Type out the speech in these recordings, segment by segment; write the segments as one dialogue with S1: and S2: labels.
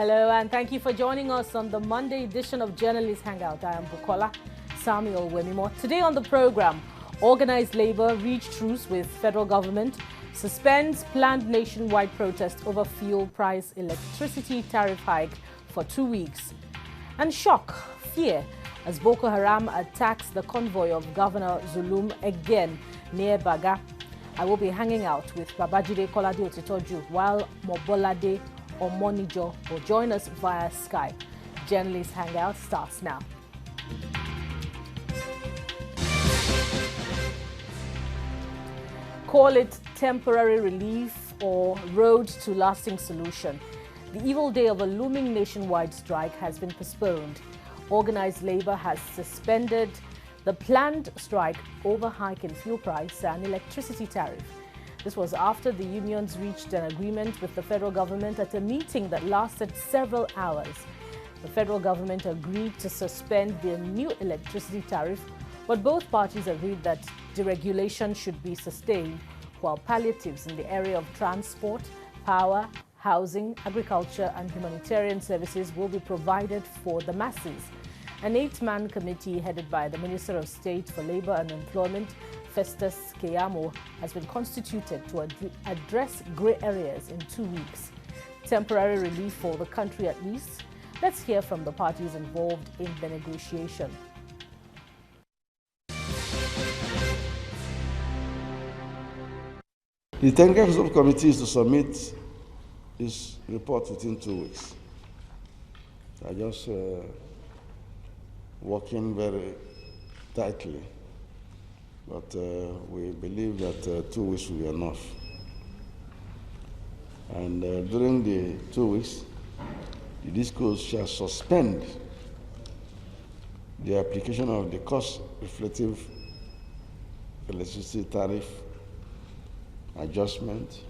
S1: Hello, and thank you for joining us on the Monday edition of Journalist Hangout. I am Bukola Samuel Wemimo. Today on the program, organized labor reached truce with federal government, suspends planned nationwide protest over fuel price electricity tariff hike for 2 weeks, and shock, fear, as Boko Haram attacks the convoy of Governor Zulum again near Baga. I will be hanging out with Babajide Kolade Otitoju while Mobolade Omonijo will join us via Skype. Journalist Hangout starts now. Call it temporary relief or road to lasting solution. The evil day of a looming nationwide strike has been postponed. Organized labor has suspended the planned strike over hike in fuel price and electricity tariff. This was after the unions reached an agreement with the federal government at a meeting that lasted several hours. The federal government agreed to suspend the new electricity tariff, but both parties agreed that deregulation should be sustained, while palliatives in the area of transport, power, housing, agriculture and humanitarian services will be provided for the masses. An 8-man committee headed by the Minister of State for Labor and Employment, Festus Keyamo, has been constituted to address grey areas in 2 weeks. Temporary relief for the country at least. Let's hear from the parties involved in the negotiation.
S2: The technical subcommittee is to submit its report within 2 weeks. I just working very tightly, but we believe that 2 weeks will be enough. And during the 2 weeks, the discourse shall suspend the application of the cost-reflective electricity tariff adjustment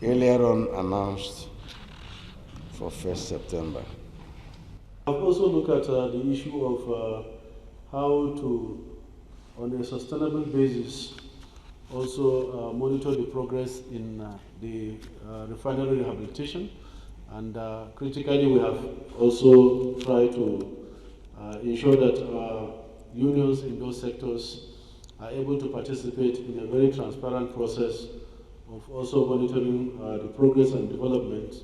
S2: earlier on announced for 1st September.
S3: I've also looked at the issue of how to, on a sustainable basis, also monitor the progress in the refinery rehabilitation. And critically, we have also tried to ensure that unions in those sectors are able to participate in a very transparent process of also monitoring the progress and development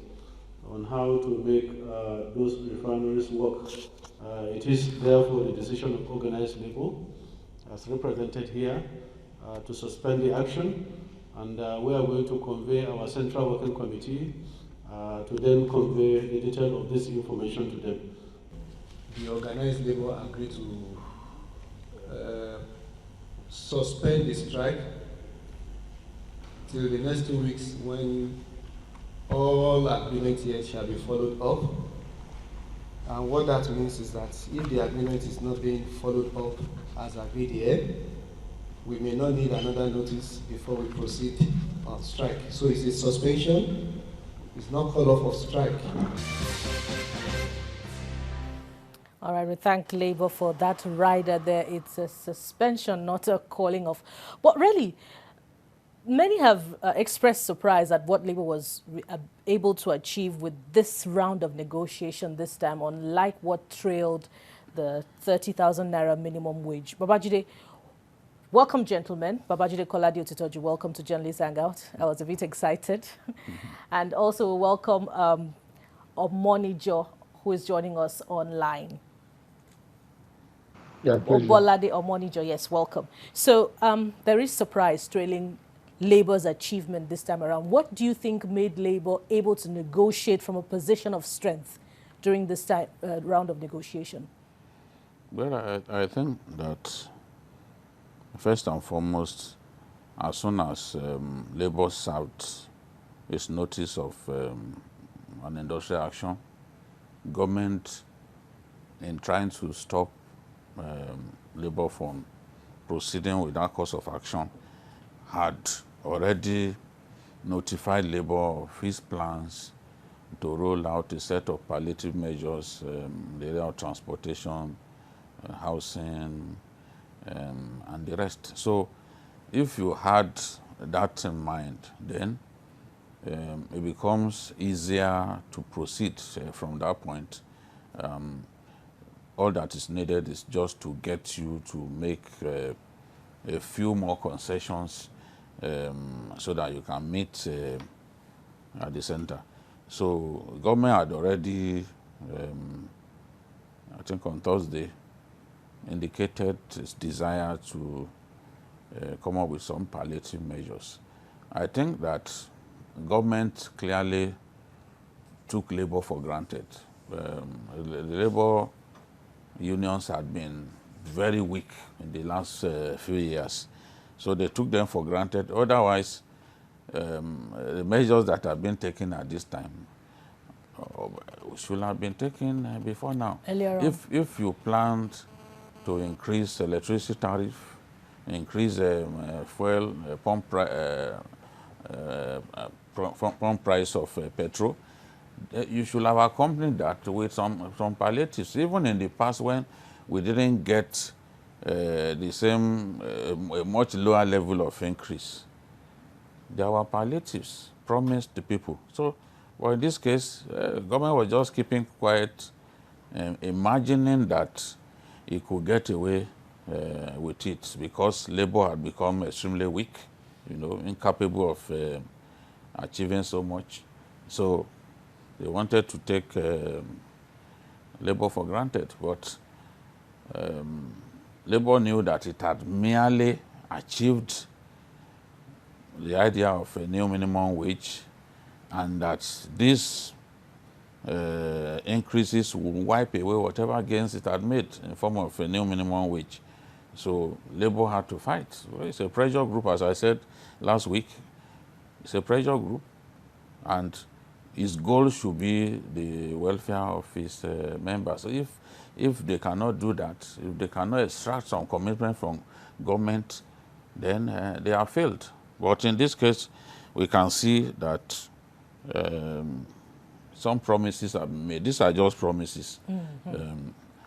S3: on how to make those refineries work. It is therefore the decision of organized labor, as represented here, to suspend the action, and we are going to convey our Central Working Committee to then convey the detail of this information to them.
S4: The organized labor agreed to suspend the strike till the next 2 weeks, when all agreements here shall be followed up. And what that means is that if the agreement is not being followed up as agreed here, we may not need another notice before we proceed on strike. So it's a suspension, it's not call off of strike.
S1: All right, we thank Labour for that rider there. It's a suspension, not a calling off. But really, many have expressed surprise at what Labour was able to achieve with this round of negotiation this time, unlike what trailed the 30,000 naira minimum wage. Babajide, welcome, gentlemen. Babajide Kolade Otitoju, welcome to Journalist Hangout. I was a bit excited. And also welcome Omonijo, who is joining us online.
S5: Yeah,
S1: Obolade Omonijo, yes, welcome. So there is surprise trailing Labour's achievement this time around. What do you think made Labour able to negotiate from a position of strength during this time, round of negotiation?
S6: Well, I think that first and foremost, as soon as Labour served its notice of an industrial action, government, in trying to stop Labour from proceeding with that course of action, had already notified Labour of his plans to roll out a set of palliative measures in the area of transportation, housing, and the rest. So if you had that in mind, then it becomes easier to proceed from that point. All that is needed is just to get you to make a few more concessions so that you can meet at the center. So government had already, I think on Thursday, indicated its desire to come up with some palliative measures. I think that government clearly took labor for granted. The labor unions had been very weak in the last few years, so they took them for granted. Otherwise, the measures that have been taken at this time should have been taken before now.
S1: Earlier on.
S6: If you planned to increase electricity tariff, increase fuel pump price of petrol, you should have accompanied that with some palliatives. Even in the past, when we didn't get the same a much lower level of increase, there were palliatives promised to people. So, well, in this case, government was just keeping quiet, imagining that it could get away with it because labor had become extremely weak, incapable of achieving so much. So they wanted to take labor for granted, but labor knew that it had merely achieved the idea of a new minimum wage, and that these increases would wipe away whatever gains it had made in the form of a new minimum wage. So labor had to fight. Well, it's a pressure group, as I said last week. It's a pressure group, and its goal should be the welfare of its members. So if they cannot do that, if they cannot extract some commitment from government, then they are failed. But in this case, we can see that some promises are made. These are just promises.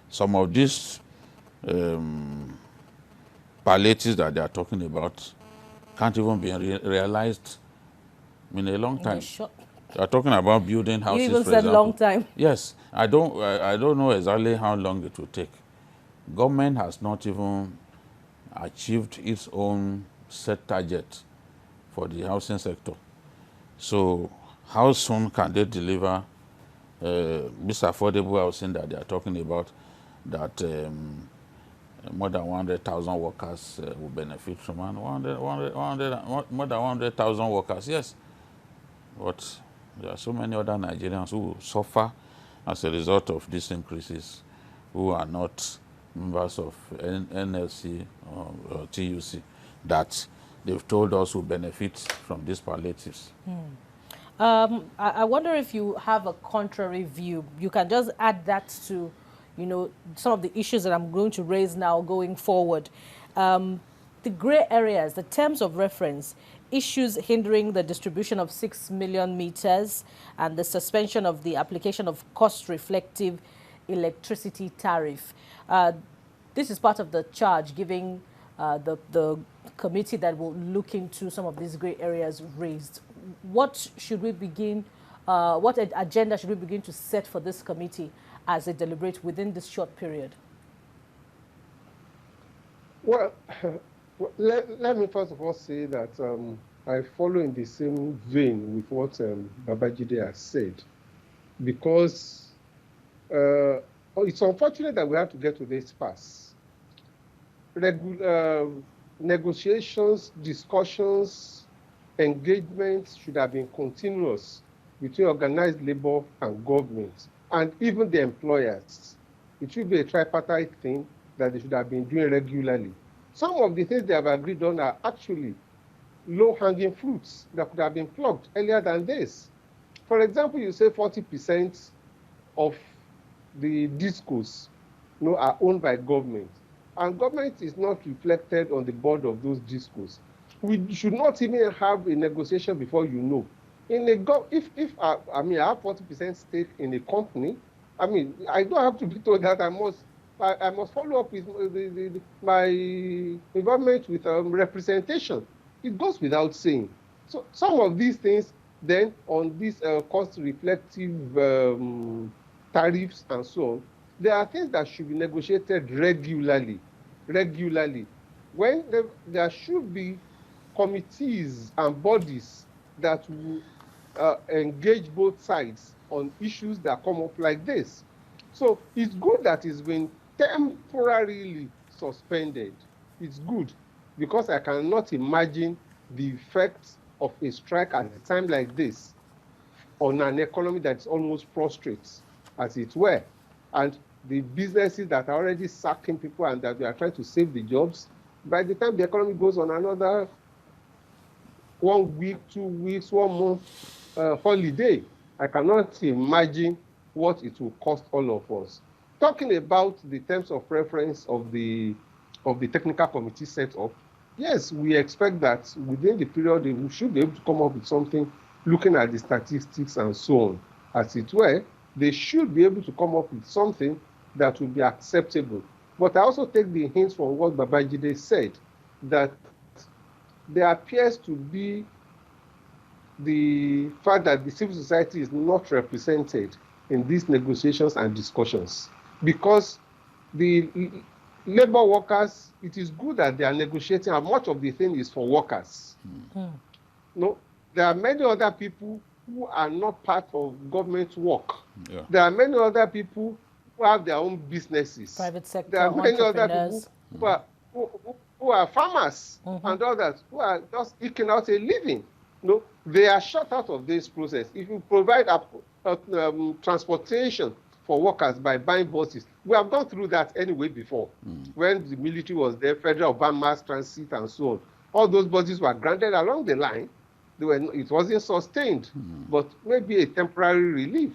S6: Some of these palliatives that they are talking about can't even be realized in a long time. They are talking about building houses.
S1: You even
S6: for
S1: said
S6: example.
S1: long time.
S6: Yes, I don't know exactly how long it will take. Government has not even achieved its own set target for the housing sector. So how soon can they deliver this affordable housing that they are talking about, that more than 100,000 workers will benefit from? And more than 100,000 workers, yes. But there are so many other Nigerians who suffer as a result of these increases, who are not members of NLC or TUC, that they've told us will benefit from these palliatives.
S1: I wonder if you have a contrary view. You can just add that to, some of the issues that I'm going to raise now going forward. The gray areas, the terms of reference, issues hindering the distribution of 6 million meters, and the suspension of the application of cost-reflective electricity tariff. This is part of the charge giving the committee that will look into some of these gray areas raised. What should we begin, what agenda should we begin to set for this committee as they deliberate within this short period?
S5: Well, let me first of all say that I follow in the same vein with what Babajide has said, because it's unfortunate that we have to get to this pass. Negotiations, discussions, engagements should have been continuous between organized labor and government, and even the employers. It should be a tripartite thing that they should have been doing regularly. Some of the things they have agreed on are actually low-hanging fruits that could have been plucked earlier than this. For example, you say 40% of the discos are owned by government, and government is not reflected on the board of those discos. We should not even have a negotiation before if I have 40% stake in a company, I don't have to be told that I must follow up with my involvement with representation. It goes without saying. So some of these things Then on these cost-reflective tariffs and so on, there are things that should be negotiated regularly. When there should be committees and bodies that will engage both sides on issues that come up like this. So it's good that it's been temporarily suspended. It's good because I cannot imagine the effects of a strike at a time like this on an economy that's almost prostrate, as it were. And the businesses that are already sacking people and that we are trying to save the jobs, by the time the economy goes on another 1 week, 2 weeks, 1 month holiday, I cannot imagine what it will cost all of us. Talking about the terms of reference of the technical committee set up, yes, we expect that within the period we should be able to come up with something looking at the statistics and so on. As it were, they should be able to come up with something that will be acceptable. But I also take the hints from what Babajide said, that there appears to be the fact that the civil society is not represented in these negotiations and discussions, because the labor workers, it is good that they are negotiating, and much of the thing is for workers. No, there are many other people who are not part of government work.
S6: Yeah.
S5: There are many other people who have their own businesses.
S1: Private sector,
S5: there are many other
S1: entrepreneurs.
S5: people who are farmers and others who are just eking out a living. No, they are shut out of this process. If you provide transportation for workers by buying buses, we have gone through that anyway before. When the military was there, federal urban mass transit and so on, all those buses were granted along the line. It wasn't sustained, but maybe a temporary relief.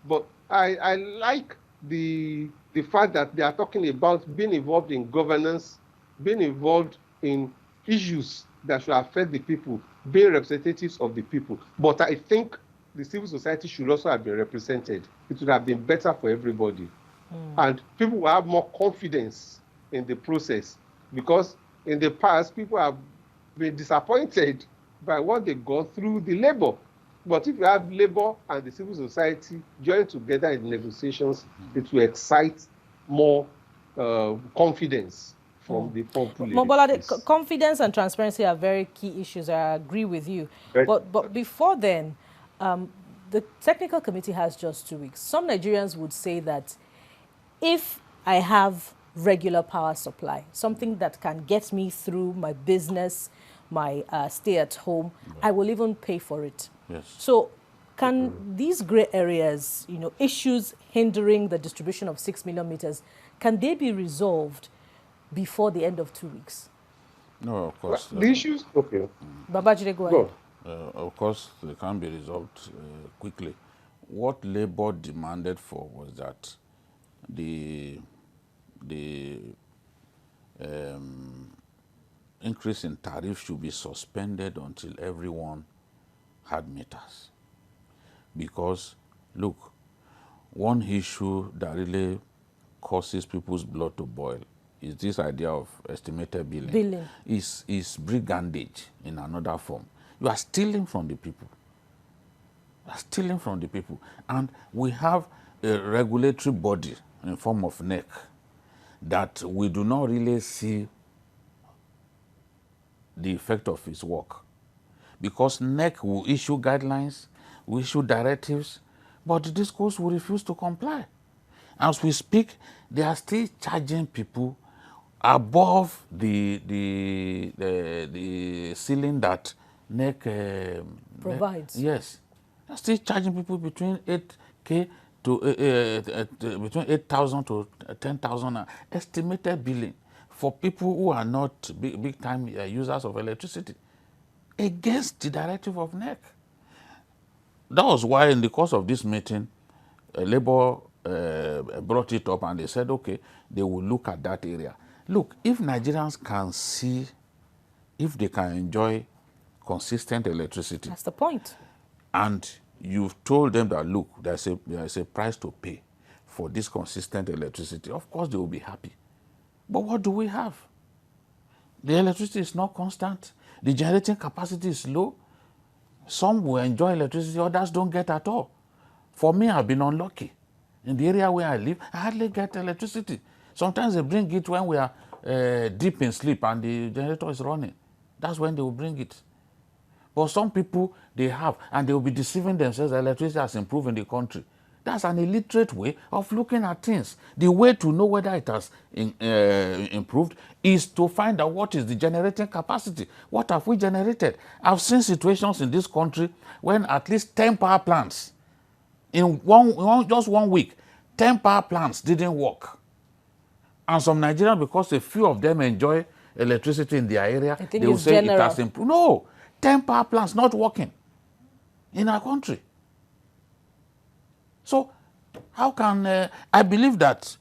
S5: But I like the fact that they are talking about being involved in governance, being involved in issues that should affect the people, being representatives of the people. But I think the civil society should also have been represented. It would have been better for everybody. And people will have more confidence in the process, because in the past, people have been disappointed by what they got through the labor. But if you have labor and the civil society join together in negotiations, it will excite more confidence from the population.
S1: Mobola, confidence and transparency are very key issues. I agree with you.
S5: Right.
S1: But before then, the technical committee has just 2 weeks. Some Nigerians would say that if I have regular power supply, something that can get me through my business, my stay at home, I will even pay for it.
S6: Yes.
S1: So can these gray areas, issues hindering the distribution of 6 million meters, can they be resolved before the end of 2 weeks?
S6: No, of course.
S5: The issues, okay.
S1: Babajide, go ahead.
S6: Of course, they can be resolved quickly. What Labour demanded for was that the increase in tariff should be suspended until everyone had meters. Because, look, one issue that really causes people's blood to boil is this idea of estimated billing. Is brigandage in another form. You are stealing from the people. You are stealing from the people. And we have a regulatory body in form of NEC that we do not really see the effect of its work. Because NEC will issue guidelines, will issue directives, but the discourse will refuse to comply. As we speak, they are still charging people above the ceiling that NEC
S1: provides.
S6: Yes, they are still charging people between 8K to between 8,000 to 10,000 estimated billing for people who are not big time users of electricity, against the directive of NEC. That was why in the course of this meeting, Labour brought it up and they said, okay, they will look at that area. Look, if Nigerians can see, if they can enjoy consistent electricity.
S1: That's the point.
S6: And you've told them that, look, there's a price to pay for this consistent electricity. Of course, they will be happy. But what do we have? The electricity is not constant. The generating capacity is low. Some will enjoy electricity, others don't get at all. For me, I've been unlucky. In the area where I live, I hardly get electricity. Sometimes they bring it when we are deep in sleep and the generator is running. That's when they will bring it. But some people, they have, and they will be deceiving themselves that electricity has improved in the country. That's an illiterate way of looking at things. The way to know whether it has improved is to find out what is the generating capacity. What have we generated? I've seen situations in this country when at least 10 power plants, in just 1 week, 10 power plants didn't work. And some Nigerians, because a few of them enjoy electricity in their area, they will say it has improved. No, 10 power plants not working in our country. So how can, I believe that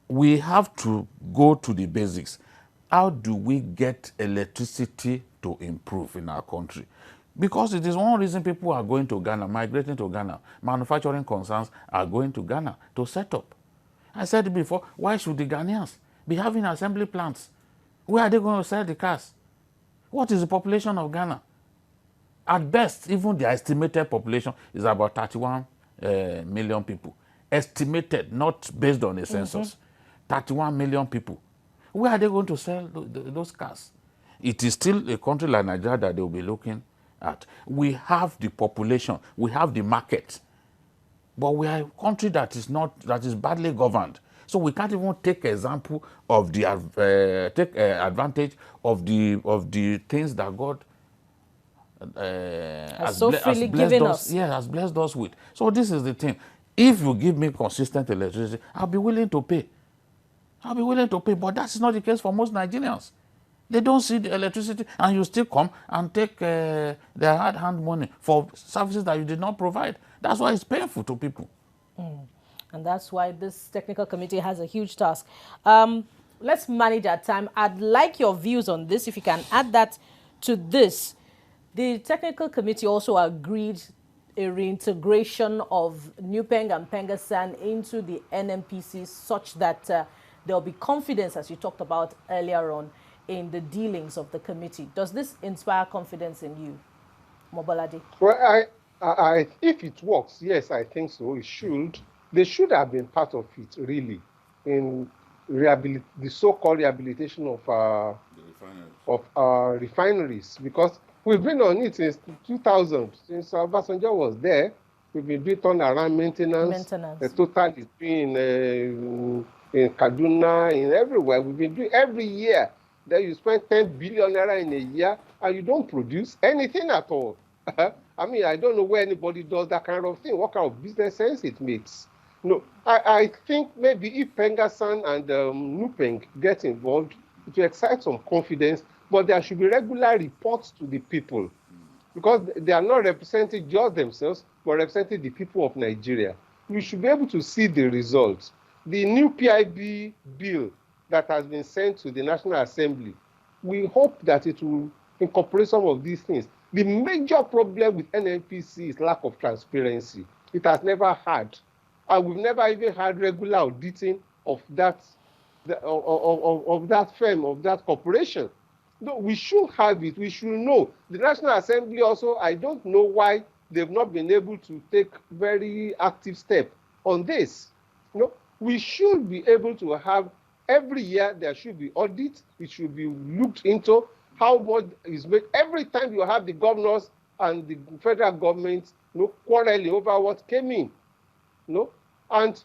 S6: we have to go to the basics. How do we get electricity to improve in our country? Because it is one reason people are going to Ghana, migrating to Ghana. Manufacturing concerns are going to Ghana to set up. I said it before, why should the Ghanaians be having assembly plants? Where are they going to sell the cars? What is the population of Ghana? At best, even the estimated population is about 31 million people. Estimated, not based on a census. 31 million people. Where are they going to sell those cars? It is still a country like Nigeria that they will be looking at. We have the population, we have the market, but we are a country that is badly governed. So we can't even take example of the advantage of the things that God
S1: has so freely given us.
S6: Yeah, has blessed us with. So this is the thing. If you give me consistent electricity, I'll be willing to pay. I'll be willing to pay, but that's not the case for most Nigerians. They don't see the electricity, and you still come and take their hard-hand money for services that you did not provide. That's why it's painful to people.
S1: And that's why this technical committee has a huge task. Let's manage our time. I'd like your views on this, if you can add that to this. The technical committee also agreed a reintegration of Nupeng and Pengasan into the NMPC such that there'll be confidence, as you talked about earlier on, in the dealings of the committee. Does this inspire confidence in you, Mobolade?
S5: Well, if it works, yes, I think so. It should. They should have been part of it, really, in the so-called rehabilitation of our refineries, because we've been on it since 2000, since Obasanjo was there. We've been doing turnaround maintenance. The total is being in Kaduna, in everywhere. We've been doing every year. Then you spend 10 billion naira in a year and you don't produce anything at all. I mean, I don't know where anybody does that kind of thing. What kind of business sense it makes? No, I think maybe if Pengasan and Nupeng get involved, it will excite some confidence, but there should be regular reports to the people, because they are not representing just themselves, but representing the people of Nigeria. We should be able to see the results. The new PIB bill that has been sent to the National Assembly, we hope that it will incorporate some of these things. The major problem with NNPC is lack of transparency. It has never had, and we've never even had regular auditing of that firm, of that corporation. No, we should have it. We should know. The National Assembly also, I don't know why they've not been able to take very active step on this. You know, we should be able to have, every year there should be audit. It should be looked into how much is made. Every time you have the governors and the federal government, quarreling over what came in, and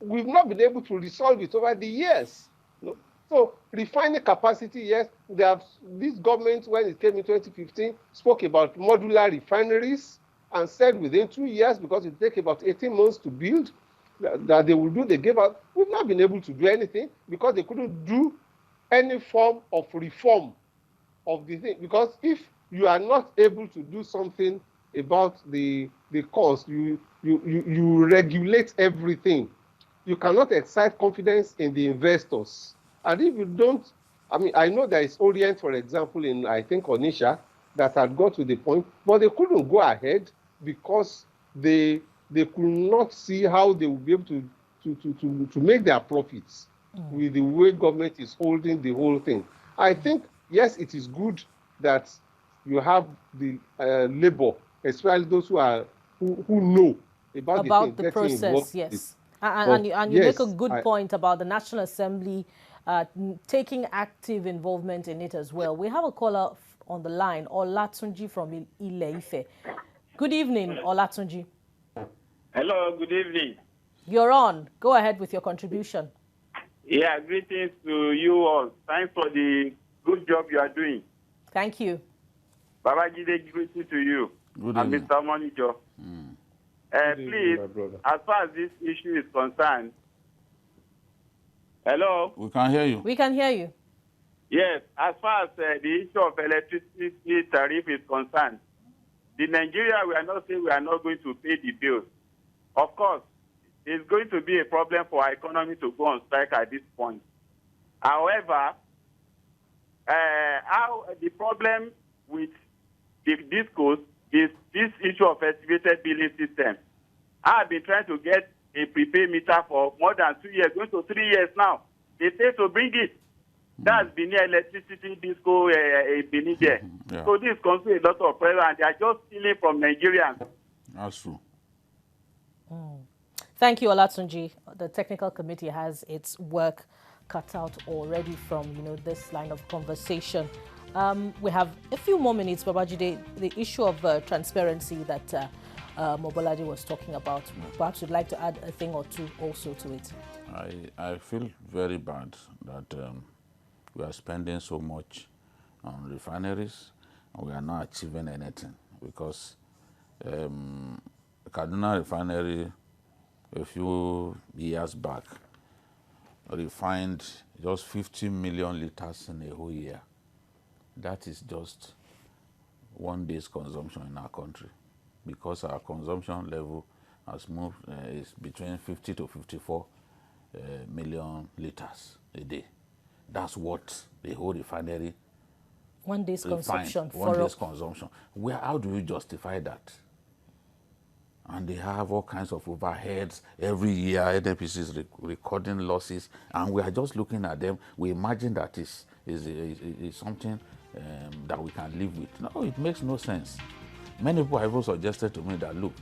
S5: we've not been able to resolve it over the years. So refining capacity, yes, this government, when it came in 2015, spoke about modular refineries and said within 2 years, because it takes about 18 months to build, that they will do. They gave out. We've not been able to do anything because they couldn't do any form of reform of the thing. Because if you are not able to do something about the cost, you regulate everything. You cannot excite confidence in the investors. And if you don't, I mean, I know there is Orient, for example, in, I think, Onisha, that had got to the point, but they couldn't go ahead because they could not see how they would be able to make their profits with the way government is holding the whole thing. I think, yes, it is good that you have the labor, especially those who know about
S1: the
S5: getting involved.
S1: process, yes. And you make a good point about the National Assembly taking active involvement in it as well. We have a caller on the line, Olatunji from Ile-Ife. Good evening, Olatunji.
S7: Hello, good evening.
S1: You're on. Go ahead with your contribution.
S7: Yeah, greetings to you all. Thanks for the good job you are doing.
S1: Thank you.
S7: Babajide, greetings to you.
S6: Good
S7: and
S6: evening.
S7: Mr. Monitor. Please, as far as this issue is concerned, hello?
S6: We can hear you.
S1: We can hear you.
S7: Yes, as far as the issue of electricity tariff is concerned, the Nigeria, we are not saying we are not going to pay the bills. Of course, it's going to be a problem for our economy to go on strike at this point. However, the problem with the discourse is this issue of estimated billing system. I have been trying to get a prepaid meter for more than 2 years, going to 3 years now. They say to bring it. That's Benin Electricity Disco Benin there.
S6: Yeah.
S7: So this comes with a lot of pressure, and they are just stealing from Nigerians.
S6: That's true.
S1: Thank you, Olatunji. The technical committee has its work cut out already from this line of conversation. We have a few more minutes, Babajide. The issue of transparency that Mobolade was talking about. Perhaps you'd like to add a thing or two also to it.
S6: I feel very bad that we are spending so much on refineries and we are not achieving anything, because Kaduna refinery a few years back refined just 50 million liters in a whole year. That is just 1 day's consumption in our country, because our consumption level has moved is between 50 to 54 million liters a day. That's what the whole refinery
S1: 1 day's consumption.
S6: 1 day's consumption. How do you justify that? And they have all kinds of overheads. Every year, NNPC is recording losses, and we are just looking at them. We imagine that is something that we can live with. No, it makes no sense. Many people have also suggested to me that, look,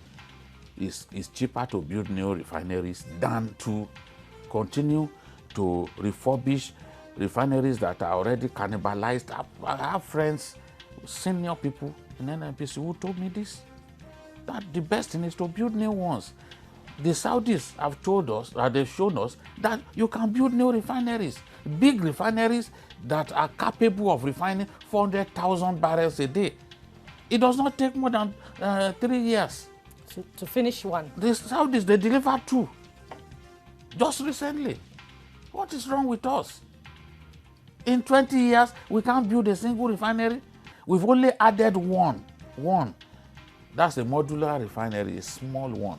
S6: it's cheaper to build new refineries than to continue to refurbish refineries that are already cannibalized. I have friends, senior people in NNPC who told me this, that the best thing is to build new ones. The Saudis have told us, they've shown us, that you can build new refineries, big refineries that are capable of refining 400,000 barrels a day. It does not take more than 3 years.
S1: To finish one.
S6: The Saudis, they delivered 2 just recently. What is wrong with us? In 20 years, we can't build a single refinery. We've only added one. That's a modular refinery, a small one.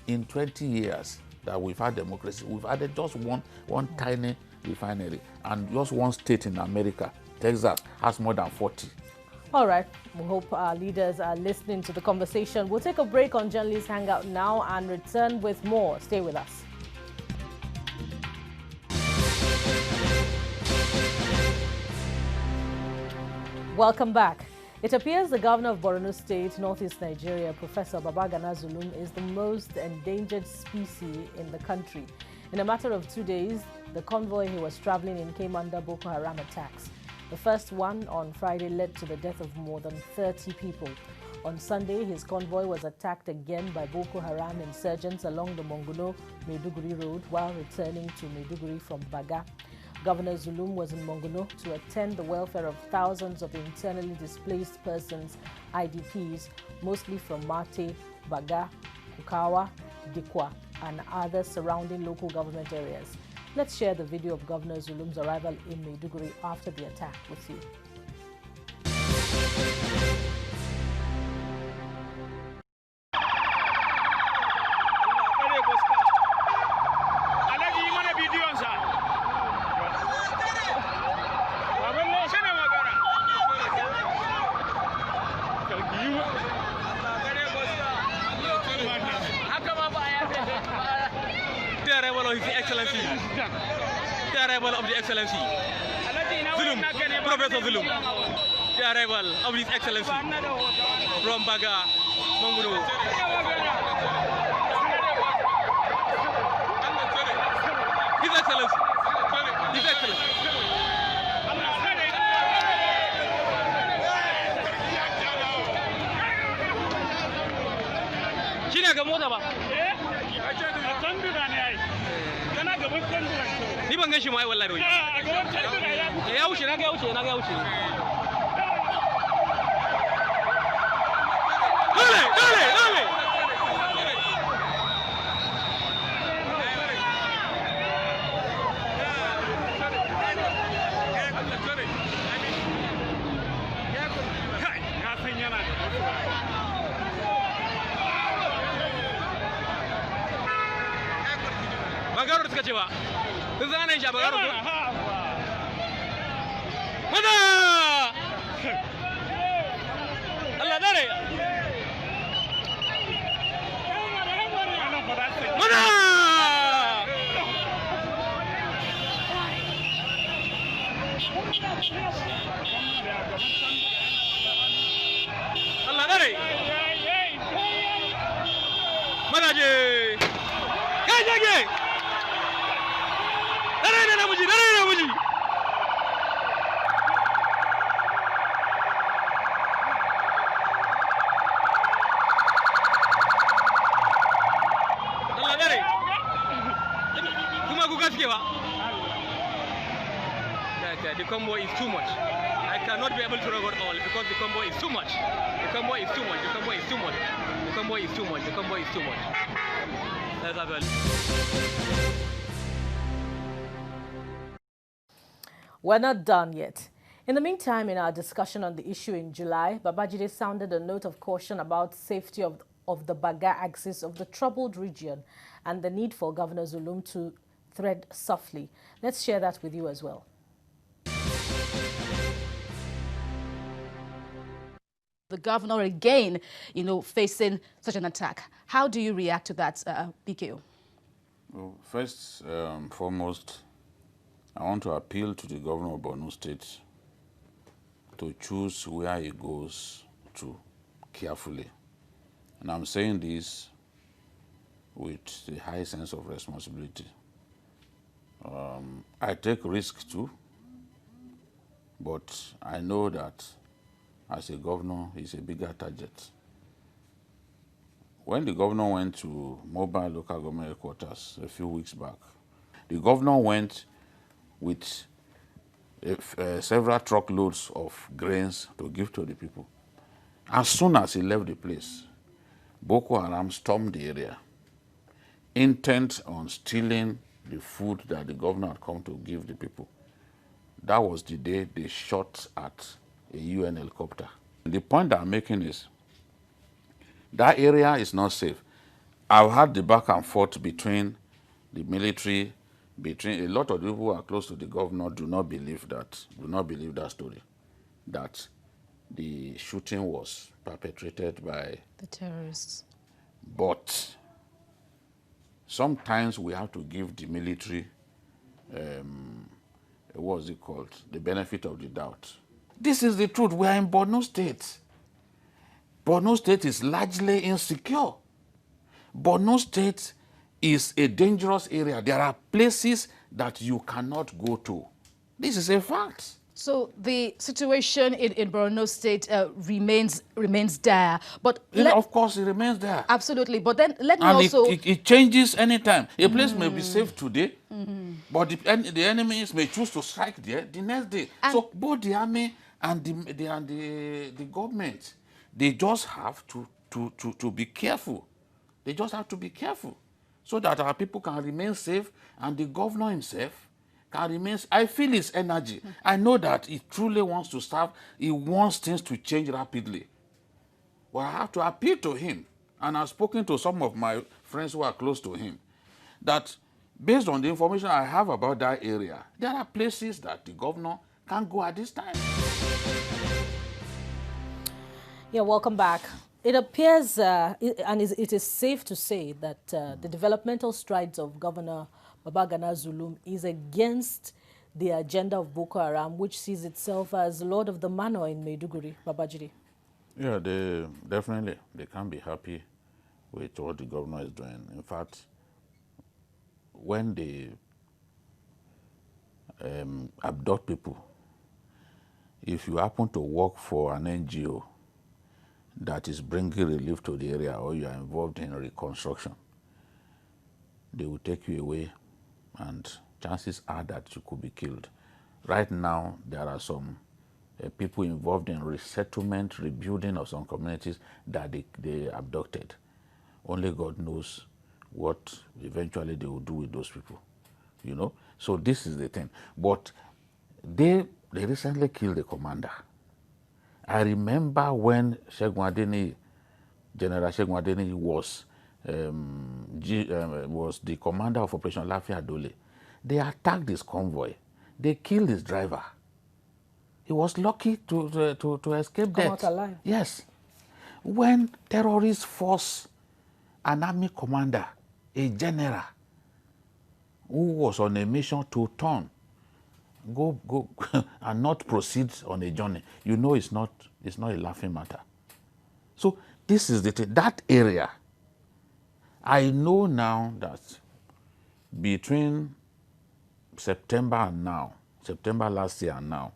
S6: In 20 years that we've had democracy, we've added just one tiny refinery. And just one state in America, Texas, has more than 40.
S1: All right. We hope our leaders are listening to the conversation. We'll take a break on Journalist Hangout now and return with more. Stay with us. Welcome back. It appears the governor of Borno State, Northeast Nigeria, Professor Babagana Zulum, is the most endangered species in the country. In a matter of 2 days, the convoy he was traveling in came under Boko Haram attacks. The first one on Friday led to the death of more than 30 people. On Sunday, his convoy was attacked again by Boko Haram insurgents along the Monguno-Maiduguri road while returning to Maiduguri from Baga. Governor Zulum was in Monguno to attend the welfare of thousands of internally displaced persons, IDPs, mostly from Mate, Baga, Kukawa, Dikwa, and other surrounding local government areas. Let's share the video of Governor Zulum's arrival in Maiduguri after the attack with you.
S8: The arrival of the Excellency Zulum, Professor Zulum. the arrival of His Excellency from Baga, Manguru. His Excellency. His Excellency. Shine ga mota ba? Ni ban gan shi mai wallahi roji. Ya wuce na ga wuce na ga wuce. Dole dole dole. Bagaro suka ce ba. Sun zana shi a bagaro ko? Maza! Allah dare! Maza! Allah dare! Maza je! Kai jage! Dare namiji, dare namiji. Allah dare. Kuma ku gaske ba. The combo is too much. I cannot be able to record all because the combo is too much. The combo is too much. The combo is too much. The combo is too much. The combo is too much. Let's have a
S1: We're not done yet. In the meantime, in our discussion on the issue in July, Babajide sounded a note of caution about safety of the Baga axis of the troubled region and the need for Governor Zulum to tread softly. Let's share that with you as well.
S9: The governor again, facing such an attack. How do you react to that, PKO?
S6: Well, first and foremost, I want to appeal to the governor of Borno State to choose where he goes to carefully. And I'm saying this with a high sense of responsibility. I take risks too, but I know that as a governor, he's a bigger target. When the governor went to mobile local government headquarters a few weeks back, the governor went with several truckloads of grains to give to the people. As soon as he left the place, Boko Haram stormed the area, intent on stealing the food that the governor had come to give the people. That was the day they shot at a UN helicopter. The point that I'm making is that area is not safe. I've had the back and forth between the military, between a lot of people who are close to the governor do not believe that story, that the shooting was perpetrated by
S9: the terrorists.
S6: But sometimes we have to give the military, what is it called, the benefit of the doubt. This is the truth. We are in Borno State. Borno State is largely insecure. Borno State is a dangerous area. There are places that you cannot go to. This is a fact.
S9: So the situation in Borno State remains dire. But
S6: of course, it remains there.
S9: Absolutely. But then let me
S6: and
S9: also...
S6: it changes anytime. A place may be safe today, but the enemies may choose to strike there the next day. And so both the army and the government, they just have to be careful. They just have to be careful so that our people can remain safe and the governor himself can remain. I feel his energy. I know that he truly wants to serve. He wants things to change rapidly. But I have to appeal to him. And I've spoken to some of my friends who are close to him, that based on the information I have about that area, there are places that the governor can go at this time.
S1: Yeah, welcome back. It appears, it is safe to say that the developmental strides of Governor Babagana Zulum is against the agenda of Boko Haram, which sees itself as Lord of the Manor in Maiduguri, Babajide?
S6: Yeah, they definitely, they can't be happy with what the governor is doing. In fact, when they abduct people, if you happen to work for an NGO that is bringing relief to the area, or you are involved in reconstruction, they will take you away, and chances are that you could be killed. Right now, there are some people involved in resettlement, rebuilding of some communities that they abducted. Only God knows what eventually they will do with those people, you know. So this is the thing. But they recently killed the commander. I remember when General Segun Adeniyi was the commander of Operation Lafia Dole. They attacked his convoy. They killed his driver. He was lucky to escape death.
S1: Come out alive.
S6: Yes. When terrorists force an army commander, a general, who was on a mission to turn, go and not proceed on a journey, you know it's not a laughing matter. So this is the thing. That area, I know now that between September and now, September last year and now,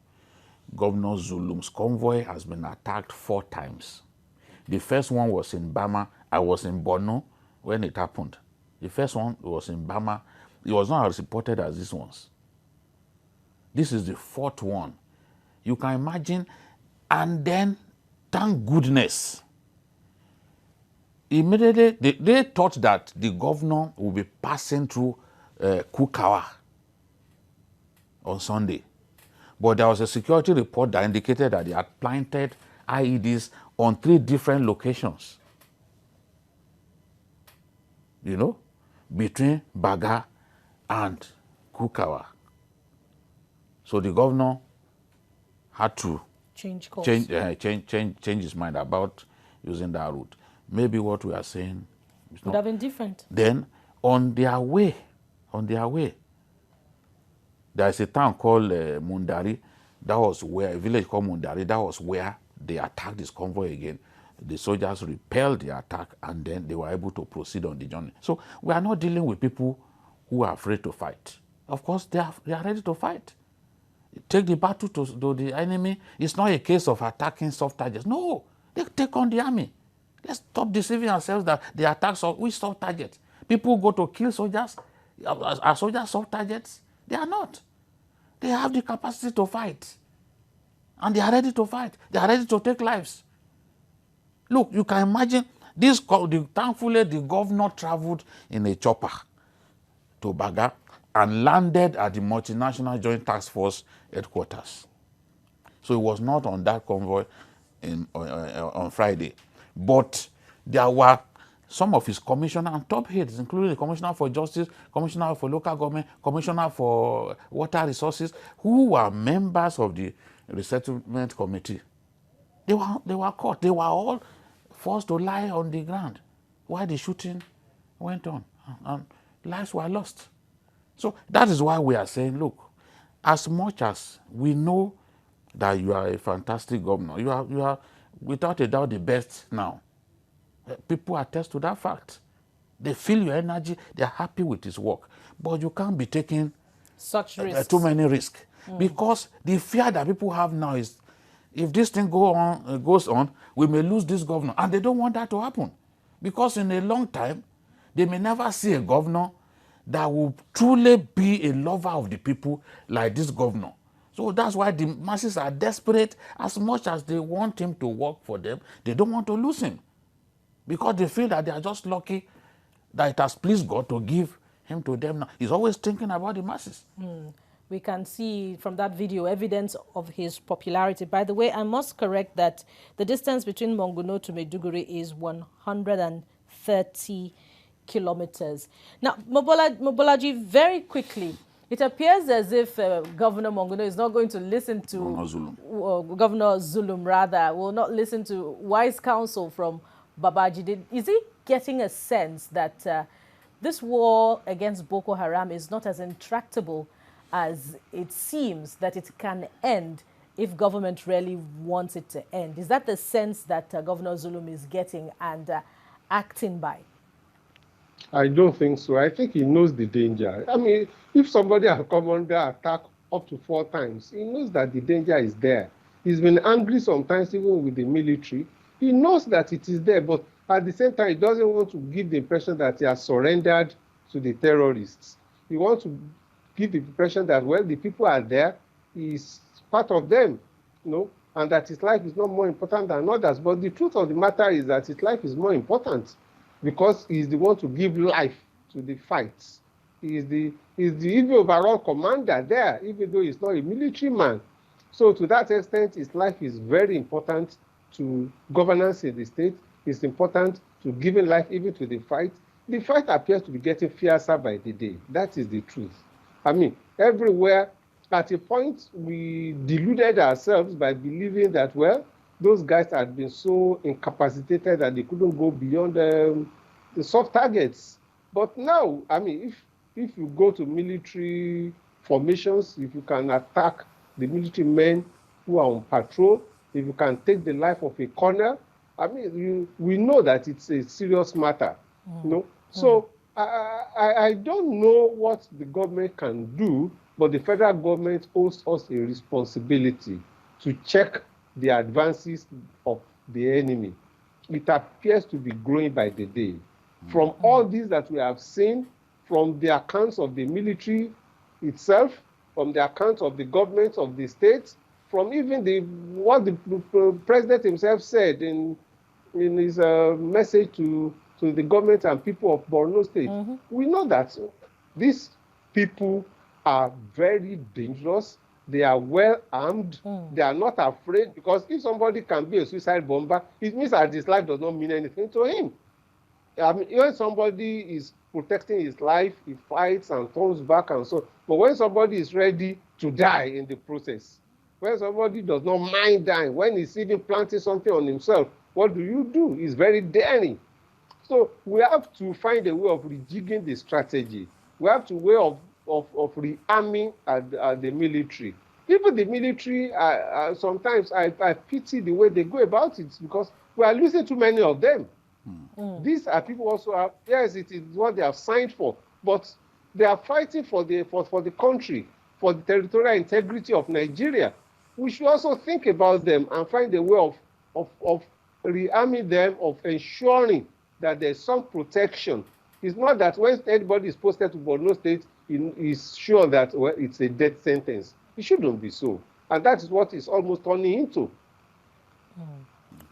S6: Governor Zulum's convoy has been attacked 4 times. The first one was in Bama. I was in Borno when it happened. The first one was in Bama. It was not as reported as these ones. This is the 4th one. You can imagine. And then, thank goodness, immediately they thought that the governor would be passing through Kukawa on Sunday. But there was a security report that indicated that they had planted IEDs on 3 different locations, you know, between Baga and Kukawa. So the governor had to
S1: Change course.
S6: change his mind about using that route. Maybe what we are saying
S1: would have been different.
S6: Then on their way, there's a town called Mundari. That was where, a village called Mundari, that was where they attacked this convoy again. The soldiers repelled the attack, and then they were able to proceed on the journey. So we are not dealing with people who are afraid to fight. Of course, they are ready to fight. Take the battle to the enemy. It's not a case of attacking soft targets. No, they take on the army. Let's stop deceiving ourselves that the attacks are we soft targets. People go to kill soldiers. Are soldiers soft targets? They are not. They have the capacity to fight. And they are ready to fight. They are ready to take lives. Look, you can imagine this. Thankfully, the governor traveled in a chopper to Baga and landed at the Multinational Joint Task Force headquarters. So he was not on that convoy on Friday. But there were some of his commissioners and top heads, including the Commissioner for Justice, Commissioner for Local Government, Commissioner for Water Resources, who were members of the Resettlement Committee. They were caught. They were all forced to lie on the ground while the shooting went on, and lives were lost. So that is why we are saying, look, as much as we know that you are a fantastic governor, you are without a doubt the best now. People attest to that fact. They feel your energy, they are happy with his work. But you can't be taking
S1: such risks.
S6: Too many risks. Because the fear that people have now is, if this thing goes on, we may lose this governor. And they don't want that to happen. Because in a long time, they may never see a governor that will truly be a lover of the people like this governor. So that's why the masses are desperate. As much as they want him to work for them, they don't want to lose him. Because they feel that they are just lucky that it has pleased God to give him to them now. He's always thinking about the masses.
S1: We can see from that video evidence of his popularity. By the way, I must correct that the distance between Monguno to Maiduguri is 130 kilometers. Now, Mobolaji, very quickly, it appears as if Governor Monguno is not going to listen to Governor Zulum, will not listen to wise counsel from Babajide. Is he getting a sense that this war against Boko Haram is not as intractable as it seems that it can end if government really wants it to end. Is that the sense that Governor Zulum is getting and acting by?
S5: I don't think so. I think he knows the danger. I mean, if somebody has come under attack up to 4 times, he knows that the danger is there. He's been angry sometimes even with the military. He knows that it is there, but at the same time, he doesn't want to give the impression that he has surrendered to the terrorists. He wants to give the impression that, well, the people are there, he's part of them, you know, and that his life is not more important than others. But the truth of the matter is that his life is more important because he's the one to give life to the fights. He's the even overall commander there, even though he's not a military man. So to that extent, his life is very important to governance in the state. It's important to giving life even to the fight. The fight appears to be getting fiercer by the day. That is the truth. I mean, everywhere, at a point, we deluded ourselves by believing that, well, those guys had been so incapacitated that they couldn't go beyond the soft targets. But now, I mean, if you go to military formations, if you can attack the military men who are on patrol, if you can take the life of a colonel, I mean, we know that it's a serious matter, you know. So I don't know what the government can do, but the federal government owes us a responsibility to check the advances of the enemy. It appears to be growing by the day. From all these that we have seen, from the accounts of the military itself, from the accounts of the governments of the states, from even what the president himself said in his message to the government and people of Borno State, we know that these people are very dangerous. They are well armed. They are not afraid, because if somebody can be a suicide bomber, it means that his life does not mean anything to him. I mean, when somebody is protecting his life, he fights and turns back and so on. But when somebody is ready to die in the process, when somebody does not mind dying, when he's even planting something on himself, what do? He's very daring. So we have to find a way of rejigging the strategy. We have to way of rearming the military. Even the military, sometimes I pity the way they go about it, because we are losing too many of them. These are people also yes, it is what they have signed for, but they are fighting for the country, for the territorial integrity of Nigeria. We should also think about them and find a way of rearming them, of ensuring that there's some protection. It's not that when anybody is posted to Borno State, is sure that, well, it's a death sentence. It shouldn't be so. And that is what it's almost turning into.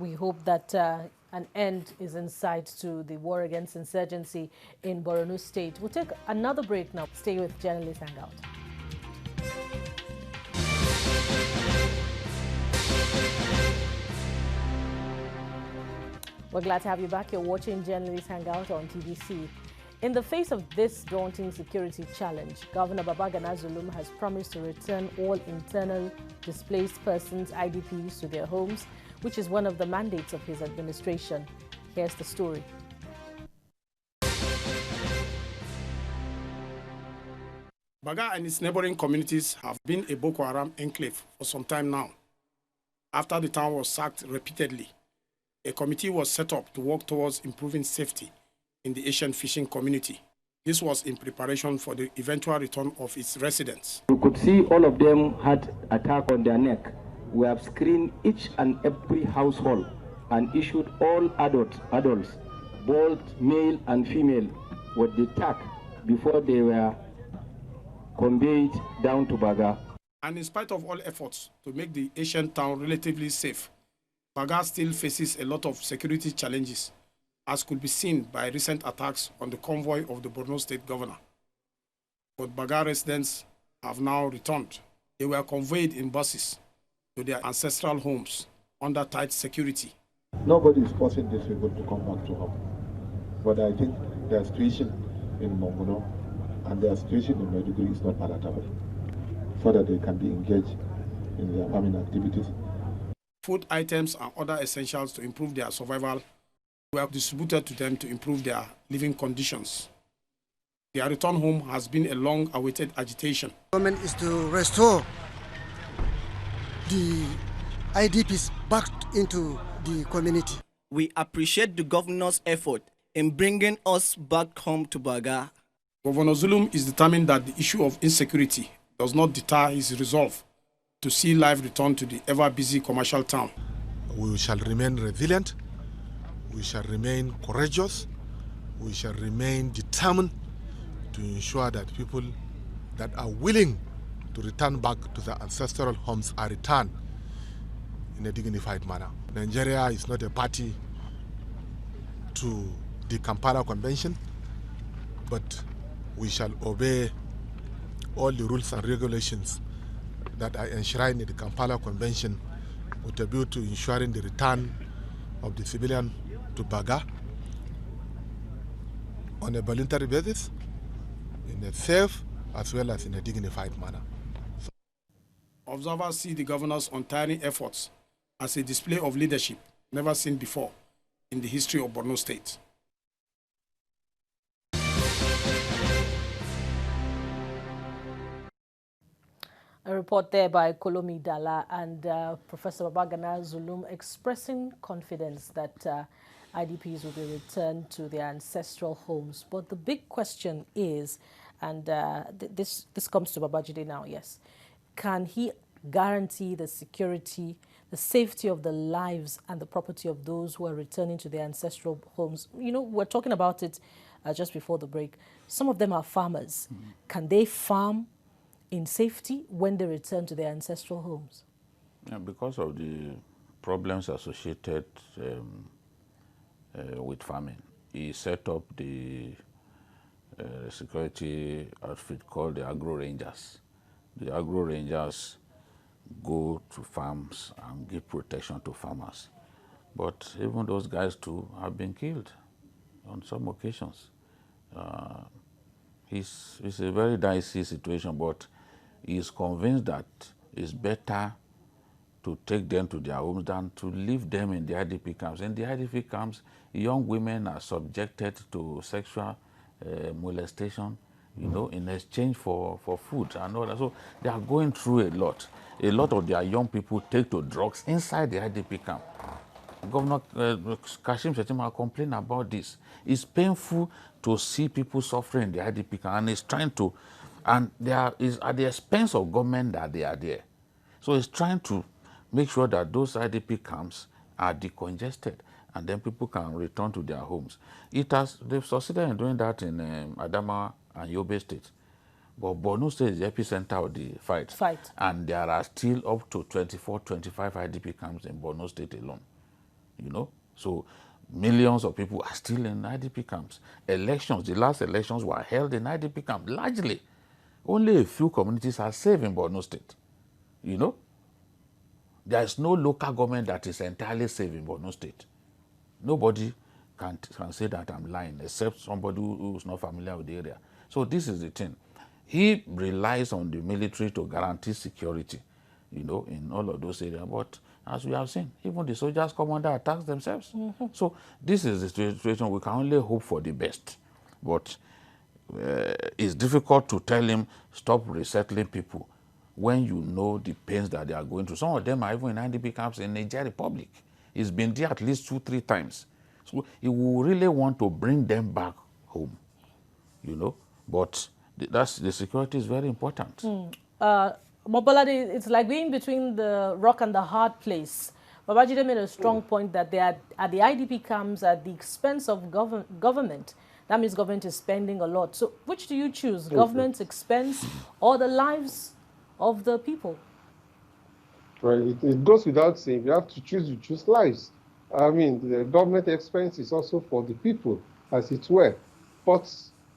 S1: We hope that an end is in sight to the war against insurgency in Borno State. We'll take another break now. Stay with Journalist Hangout. We're glad to have you back. You're watching Journalist Hangout on TVC. In the face of this daunting security challenge, Governor Babagana Zulum has promised to return all internal displaced persons, IDPs, to their homes, which is one of the mandates of his administration. Here's the story.
S10: Baga and its neighboring communities have been a Boko Haram enclave for some time now. After the town was sacked repeatedly, a committee was set up to work towards improving safety in the Asian fishing community. This was in preparation for the eventual return of its residents.
S11: You could see all of them had a tag on their neck. We have screened each and every household and issued all adults, both male and female, with the tag before they were conveyed down to Baga.
S10: And in spite of all efforts to make the Asian town relatively safe, Baga still faces a lot of security challenges, as could be seen by recent attacks on the convoy of the Borno State governor. But Baga residents have now returned. They were conveyed in buses to their ancestral homes under tight security.
S12: Nobody is forcing these people to come back to home. But I think their situation in Mongono and their situation in Maiduguri is not palatable, so that they can be engaged in their farming activities.
S10: Food items and other essentials to improve their survival were distributed to them to improve their living conditions. Their return home has been a long-awaited agitation.
S13: Government is to restore the IDPs back into the community.
S14: We appreciate the governor's effort in bringing us back home to Baga.
S10: Governor Zulum is determined that the issue of insecurity does not deter his resolve to see life return to the ever-busy commercial town.
S15: We shall remain resilient, we shall remain courageous, we shall remain determined to ensure that people that are willing to return back to their ancestral homes are returned in a dignified manner. Nigeria is not a party to the Kampala Convention, but we shall obey all the rules and regulations that are enshrined in the Kampala Convention with a view to ensuring the return of the civilian to Baga on a voluntary basis, in a safe as well as in a dignified manner.
S10: Observers see the governor's untiring efforts as a display of leadership never seen before in the history of Borno State.
S1: A report there by Kolomi Dala and Professor Babagana Zulum expressing confidence that IDPs will be returned to their ancestral homes. But the big question is, and this comes to Babajide now, yes, can he guarantee the security, the safety of the lives and the property of those who are returning to their ancestral homes? You know, we're talking about it just before the break. Some of them are farmers. Mm-hmm. Can they farm in safety when they return to their ancestral homes?
S6: Yeah, because of the problems associated with farming, he set up the security outfit called the Agro Rangers. The Agro Rangers go to farms and give protection to farmers. But even those guys too have been killed on some occasions. It's a very dicey situation, but he is convinced that it's better to take them to their homes than to leave them in the IDP camps. In the IDP camps, young women are subjected to sexual molestation, you know, in exchange for food and all that. So they are going through a lot. A lot of their young people take to drugs inside the IDP camp. Governor Kashim Shettima complained about this. It's painful to see people suffering in the IDP camp, and he's trying to, and is at the expense of government that they are there. So he's trying to make sure that those IDP camps are decongested, and then people can return to their homes. They've succeeded in doing that in Adama and Yobe State. But Borno State is the epicenter of the fight. And there are still up to 24, 25 IDP camps in Borno State alone. You know? So millions of people are still in IDP camps. Elections, the last elections were held in IDP camps, largely. Only a few communities are safe in Borno State. You know? There is no local government that is entirely safe in Borno State. Nobody can say that I'm lying, except somebody who's not familiar with the area. So this is the thing. He relies on the military to guarantee security, you know, in all of those areas. But as we have seen, even the soldiers come under attacks themselves. Mm-hmm. So this is the situation. We can only hope for the best. But it's difficult to tell him, stop resettling people, when you know the pains that they are going through. Some of them are even in IDP camps in Niger Republic. He's been there at least 2-3 times. So he will really want to bring them back home, you know. But the security is very important.
S1: Mobolade, it's like being between the rock and the hard place. Babajide made a strong point that they are at the IDP camps at the expense of government. That means government is spending a lot. So which do you choose, government's expense or the lives of the people?
S5: Well, it goes without saying, you have to choose lives. I mean, the government expense is also for the people, as it were. But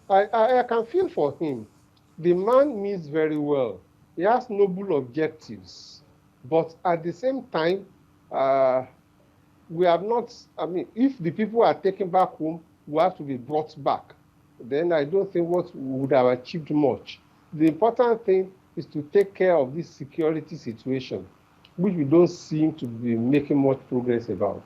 S5: I can feel for him. The man means very well. He has noble objectives. But at the same time, we have not, I mean, if the people are taken back home, we have to be brought back. Then I don't think what we would have achieved much. The important thing is to take care of this security situation, which we don't seem to be making much progress about.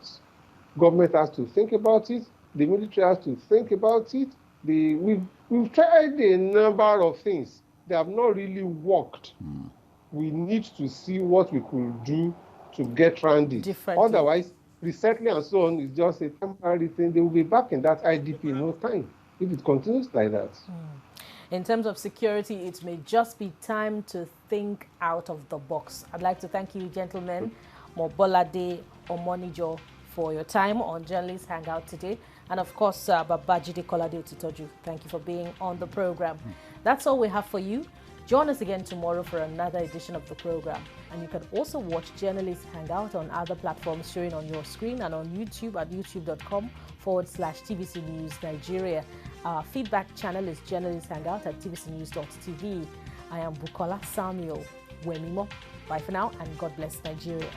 S5: Government has to think about it. The military has to think about it. we've tried a number of things. They have not really worked. We need to see what we could do to get around it. Otherwise, resettling and so on is just a temporary thing. They will be back in that IDP in no time if it continues like that.
S1: In terms of security, it may just be time to think out of the box. I'd like to thank you, gentlemen, Mobolade Omonijo, for your time on Journalists Hangout today. And of course, Babajide Kolade Titoju, thank you for being on the program. That's all we have for you. Join us again tomorrow for another edition of the program. And you can also watch Journalists Hangout on other platforms showing on your screen and on YouTube at youtube.com/TVC News Nigeria. Our feedback channel is Journalists Hangout at tvcnews.tv. I am Bukola Samuel Wemimo. Bye for now and God bless Nigeria.